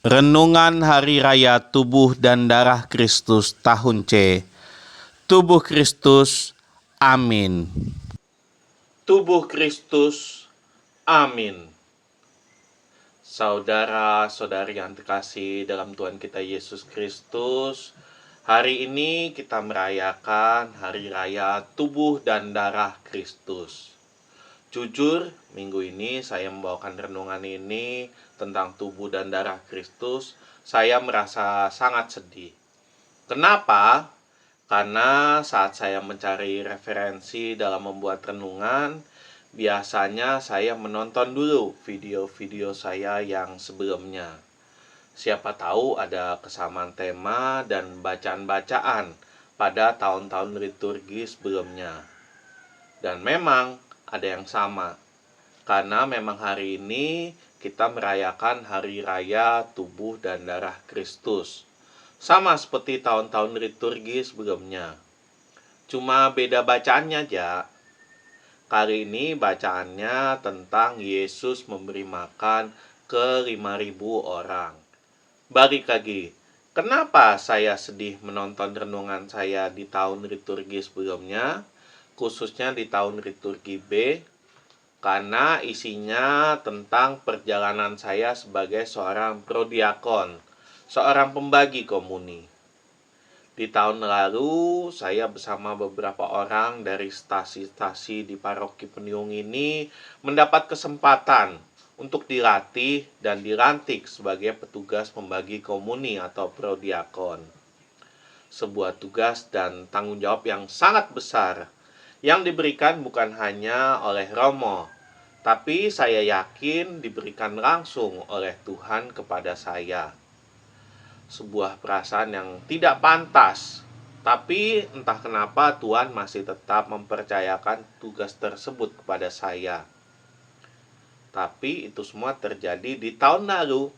Renungan Hari Raya Tubuh dan Darah Kristus tahun C. Tubuh Kristus, amin. Tubuh Kristus, amin. Saudara-saudari yang terkasih dalam Tuhan kita Yesus Kristus, hari ini kita merayakan Hari Raya Tubuh dan Darah Kristus. Jujur, minggu ini saya membawakan renungan ini tentang tubuh dan darah Kristus. Saya merasa sangat sedih. Kenapa? Karena saat saya mencari referensi dalam membuat renungan, biasanya saya menonton dulu video-video saya yang sebelumnya. Siapa tahu ada kesamaan tema dan bacaan-bacaan pada tahun-tahun liturgi sebelumnya. Dan memang ada yang sama, karena memang hari ini kita merayakan Hari Raya Tubuh dan Darah Kristus, sama seperti tahun-tahun liturgi sebelumnya. Cuma beda bacaannya aja. Kali ini bacaannya tentang Yesus memberi makan ke 5.000 orang. Balik lagi, kenapa saya sedih menonton renungan saya di tahun liturgi sebelumnya, khususnya di tahun liturgi B, karena isinya tentang perjalanan saya sebagai seorang prodiakon, seorang pembagi komuni. Di tahun lalu, saya bersama beberapa orang dari stasi-stasi di paroki Peniung ini mendapat kesempatan untuk dilatih dan dilantik sebagai petugas pembagi komuni atau prodiakon. Sebuah tugas dan tanggung jawab yang sangat besar, yang diberikan bukan hanya oleh Romo, tapi saya yakin diberikan langsung oleh Tuhan kepada saya. Sebuah perasaan yang tidak pantas, tapi entah kenapa Tuhan masih tetap mempercayakan tugas tersebut kepada saya. Tapi itu semua terjadi di tahun lalu.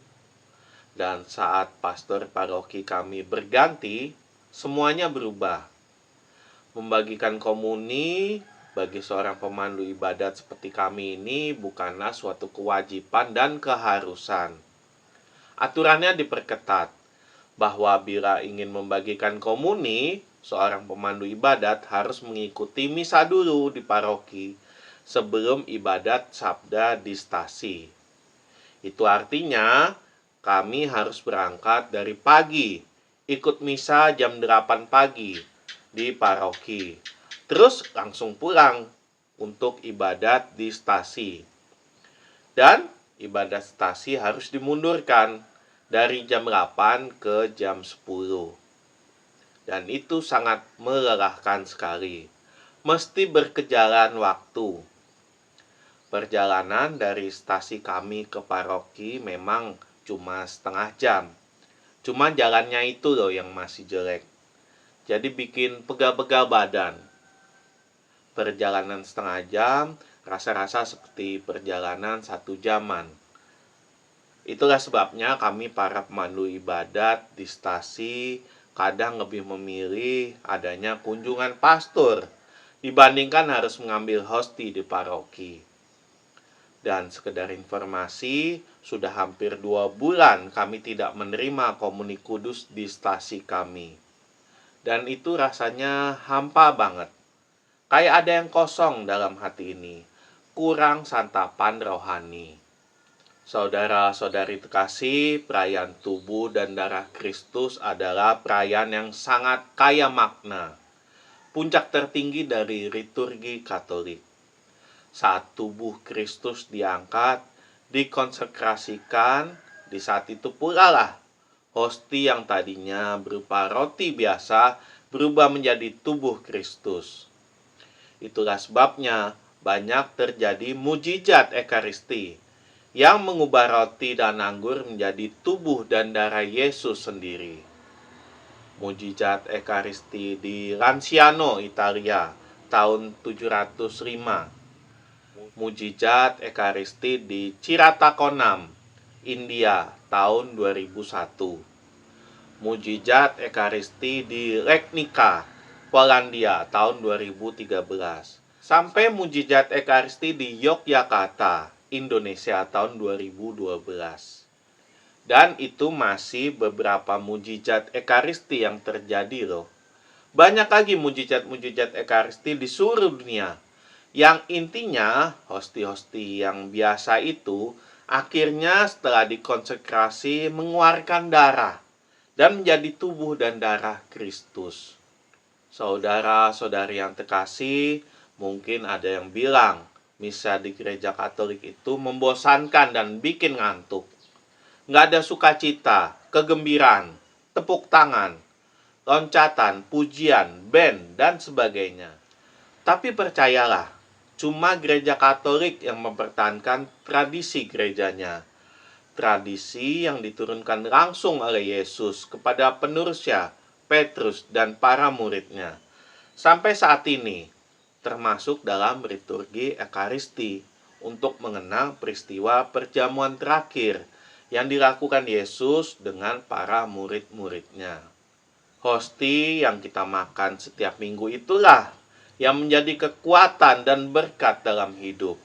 Dan saat pastor paroki kami berganti, semuanya berubah. Membagikan komuni bagi seorang pemandu ibadat seperti kami ini bukanlah suatu kewajiban dan keharusan. Aturannya diperketat, bahwa bila ingin membagikan komuni, seorang pemandu ibadat harus mengikuti misa dulu di paroki sebelum ibadat sabda di stasi. Itu artinya kami harus berangkat dari pagi, ikut misa jam 8 pagi di paroki, terus langsung pulang untuk ibadat di stasi. Dan ibadat stasi harus dimundurkan dari jam 8 ke jam 10. Dan itu sangat melelahkan sekali. Mesti berkejaran waktu. Perjalanan dari stasi kami ke paroki memang cuma setengah jam. Cuma jalannya itu loh yang masih jelek. Jadi bikin pegal-pegal badan. Perjalanan setengah jam rasa-rasa seperti perjalanan 1 jaman. Itulah sebabnya kami para pemandu ibadat di stasi kadang lebih memilih adanya kunjungan pastor dibandingkan harus mengambil hosti di paroki. Dan sekedar informasi, sudah hampir 2 bulan kami tidak menerima komuni kudus di stasi kami. Dan itu rasanya hampa banget. Kayak ada yang kosong dalam hati ini. Kurang santapan rohani. Saudara-saudari terkasih, perayaan tubuh dan darah Kristus adalah perayaan yang sangat kaya makna. Puncak tertinggi dari liturgi Katolik. Saat tubuh Kristus diangkat, dikonsekrasikan, di saat itu pula lah hosti yang tadinya berupa roti biasa berubah menjadi tubuh Kristus. Itulah sebabnya banyak terjadi mujizat Ekaristi yang mengubah roti dan anggur menjadi tubuh dan darah Yesus sendiri. Mujizat Ekaristi di Lanciano, Italia, tahun 705. Mujizat Ekaristi di Ciratakonam, India, tahun 2001. Mujizat Ekaristi di Legnica, Polandia, tahun 2013. Sampai mujizat Ekaristi di Yogyakarta, Indonesia, tahun 2012. Dan itu masih beberapa mujizat Ekaristi yang terjadi loh. Banyak lagi mujizat-mujizat Ekaristi di seluruh dunia. Yang intinya, hosti-hosti yang biasa itu akhirnya setelah dikonsekrasi mengeluarkan darah dan menjadi tubuh dan darah Kristus. Saudara-saudari yang terkasih, mungkin ada yang bilang misa di gereja Katolik itu membosankan dan bikin ngantuk. Nggak ada sukacita, kegembiraan, tepuk tangan, loncatan, pujian, band, dan sebagainya. Tapi percayalah, cuma gereja Katolik yang mempertahankan tradisi gerejanya. Tradisi yang diturunkan langsung oleh Yesus kepada penerusnya, Petrus, dan para muridnya. Sampai saat ini, termasuk dalam liturgi Ekaristi, untuk mengenang peristiwa perjamuan terakhir yang dilakukan Yesus dengan para murid-muridnya. Hosti yang kita makan setiap minggu itulah yang menjadi kekuatan dan berkat dalam hidup,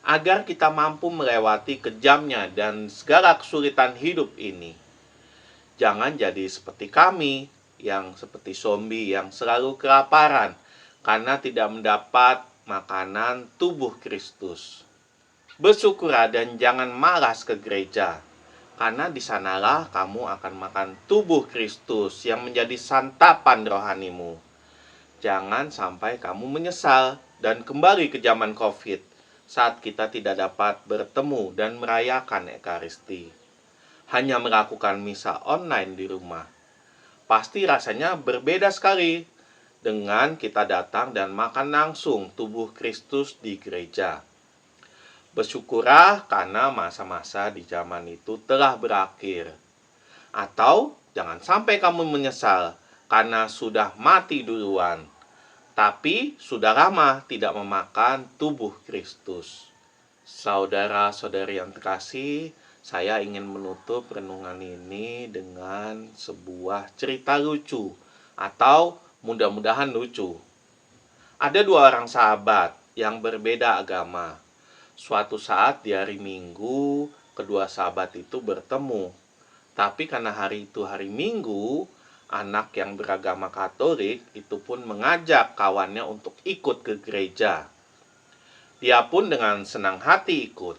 agar kita mampu melewati kejamnya dan segala kesulitan hidup ini. Jangan jadi seperti kami, yang seperti zombie yang selalu kelaparan karena tidak mendapat makanan tubuh Kristus. Bersyukurlah dan jangan malas ke gereja, karena di sanalah kamu akan makan tubuh Kristus yang menjadi santapan rohanimu. Jangan sampai kamu menyesal dan kembali ke zaman COVID saat kita tidak dapat bertemu dan merayakan Ekaristi. Hanya melakukan misa online di rumah. Pasti rasanya berbeda sekali dengan kita datang dan makan langsung tubuh Kristus di gereja. Bersyukurlah karena masa-masa di zaman itu telah berakhir. Atau jangan sampai kamu menyesal karena sudah mati duluan, tapi sudah lama tidak memakan tubuh Kristus. Saudara-saudari yang terkasih, saya ingin menutup renungan ini dengan sebuah cerita lucu, atau mudah-mudahan lucu. Ada dua orang sahabat yang berbeda agama. Suatu saat di hari Minggu, kedua sahabat itu bertemu. Tapi karena hari itu hari Minggu, anak yang beragama Katolik itu pun mengajak kawannya untuk ikut ke gereja. Dia pun dengan senang hati ikut.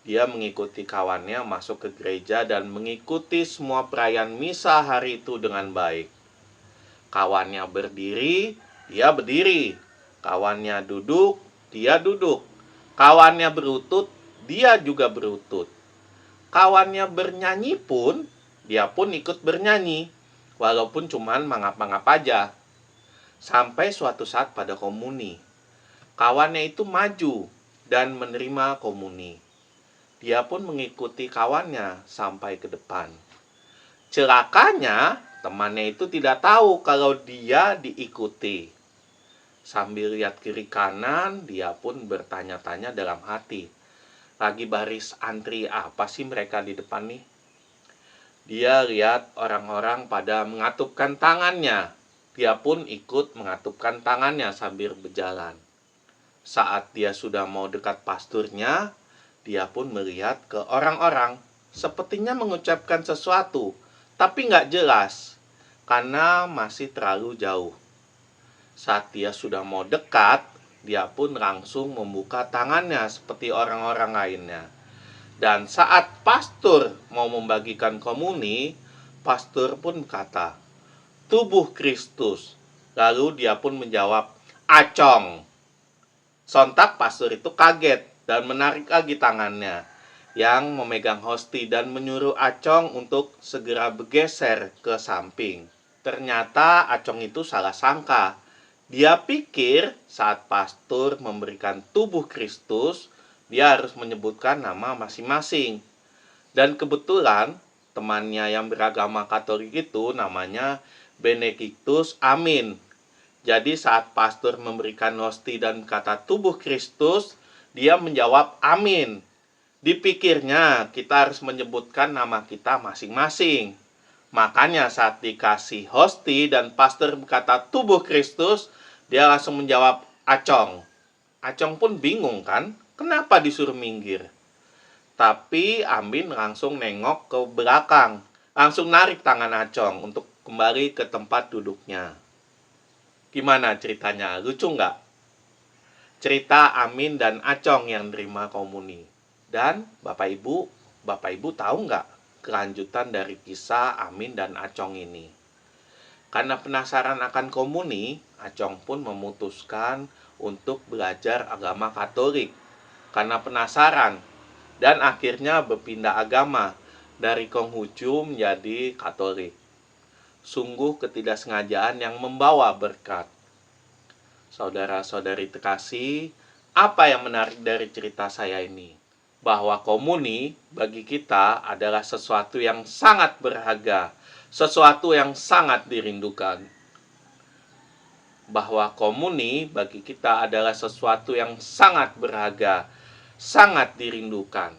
Dia mengikuti kawannya masuk ke gereja dan mengikuti semua perayaan misa hari itu dengan baik. Kawannya berdiri, dia berdiri. Kawannya duduk, dia duduk. Kawannya berutut, dia juga berutut. Kawannya bernyanyi pun, dia pun ikut bernyanyi, walaupun cuman mangap-mangap aja. Sampai suatu saat pada komuni, kawannya itu maju dan menerima komuni. Dia pun mengikuti kawannya sampai ke depan. Celakanya, temannya itu tidak tahu kalau dia diikuti. Sambil lihat kiri kanan, dia pun bertanya-tanya dalam hati. Lagi baris antri apa sih mereka di depan nih? Dia lihat orang-orang pada mengatupkan tangannya. Dia pun ikut mengatupkan tangannya sambil berjalan. Saat dia sudah mau dekat pasturnya, dia pun melihat ke orang-orang. Sepertinya mengucapkan sesuatu, tapi nggak jelas, karena masih terlalu jauh. Saat dia sudah mau dekat, dia pun langsung membuka tangannya seperti orang-orang lainnya. Dan saat pastor mau membagikan komuni, pastor pun berkata, "Tubuh Kristus." Lalu dia pun menjawab, "Acong." Sontak pastor itu kaget dan menarik lagi tangannya yang memegang hosti dan menyuruh Acong untuk segera bergeser ke samping. Ternyata Acong itu salah sangka. Dia pikir saat pastor memberikan tubuh Kristus, dia harus menyebutkan nama masing-masing. Dan kebetulan temannya yang beragama Katolik itu namanya Benedictus Amin. Jadi saat pastor memberikan hosti dan kata tubuh Kristus, dia menjawab amin. Dipikirnya kita harus menyebutkan nama kita masing-masing. Makanya saat dikasih hosti dan pastor berkata tubuh Kristus, dia langsung menjawab acong. Acong pun bingung kan, kenapa disuruh minggir? Tapi Amin langsung nengok ke belakang, langsung narik tangan Acong untuk kembali ke tempat duduknya. Gimana ceritanya? Lucu nggak? Cerita Amin dan Acong yang nerima komuni. Dan Bapak Ibu tahu nggak kelanjutan dari kisah Amin dan Acong ini? Karena penasaran akan komuni, Acong pun memutuskan untuk belajar agama Katolik. Karena penasaran, dan akhirnya berpindah agama dari Konghucu menjadi Katolik. Sungguh ketidaksengajaan yang membawa berkat. Saudara-saudari terkasih, apa yang menarik dari cerita saya ini? Bahwa komuni bagi kita adalah sesuatu yang sangat berharga, sesuatu yang sangat dirindukan. Bahwa komuni bagi kita adalah sesuatu yang sangat berharga, sangat dirindukan.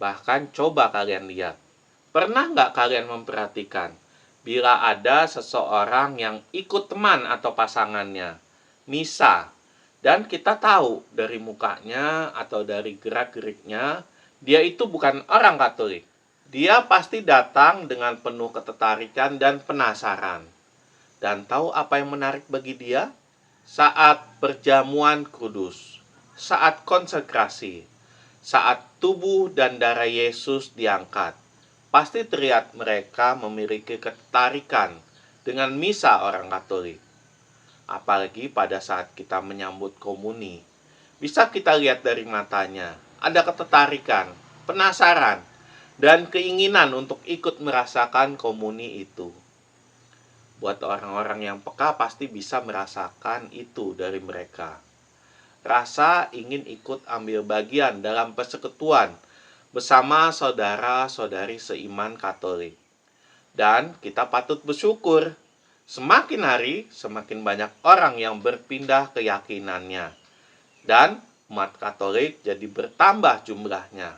Bahkan coba kalian lihat, pernah nggak kalian memperhatikan bila ada seseorang yang ikut teman atau pasangannya misa, dan kita tahu dari mukanya atau dari gerak-geriknya dia itu bukan orang Katolik. Dia pasti datang dengan penuh ketertarikan dan penasaran. Dan tahu apa yang menarik bagi dia? Saat perjamuan kudus, saat konsekrasi, saat tubuh dan darah Yesus diangkat, pasti terlihat mereka memiliki ketertarikan dengan misa orang Katolik. Apalagi pada saat kita menyambut komuni, bisa kita lihat dari matanya, ada ketertarikan, penasaran, dan keinginan untuk ikut merasakan komuni itu. Buat orang-orang yang peka pasti bisa merasakan itu dari mereka. Rasa ingin ikut ambil bagian dalam persekutuan bersama saudara-saudari seiman Katolik. Dan kita patut bersyukur, semakin hari semakin banyak orang yang berpindah keyakinannya. Dan umat Katolik jadi bertambah jumlahnya.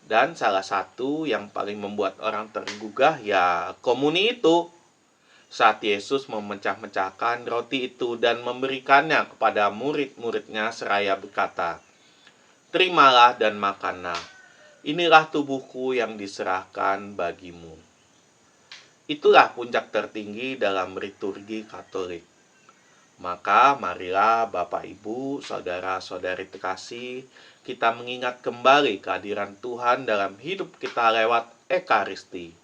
Dan salah satu yang paling membuat orang tergugah ya komuni itu. Saat Yesus memecah-mecahkan roti itu dan memberikannya kepada murid-muridnya seraya berkata, "Terimalah dan makanlah, inilah tubuhku yang diserahkan bagimu." Itulah puncak tertinggi dalam liturgi Katolik. Maka marilah Bapak Ibu, saudara-saudari terkasih, kita mengingat kembali kehadiran Tuhan dalam hidup kita lewat Ekaristi.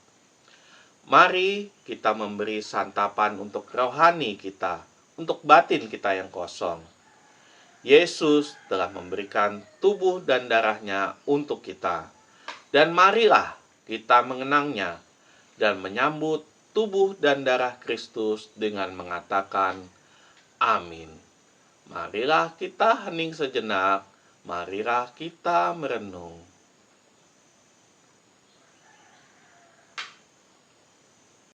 Mari kita memberi santapan untuk rohani kita, untuk batin kita yang kosong. Yesus telah memberikan tubuh dan darahnya untuk kita. Dan marilah kita mengenangnya dan menyambut tubuh dan darah Kristus dengan mengatakan amin. Marilah kita hening sejenak, marilah kita merenung.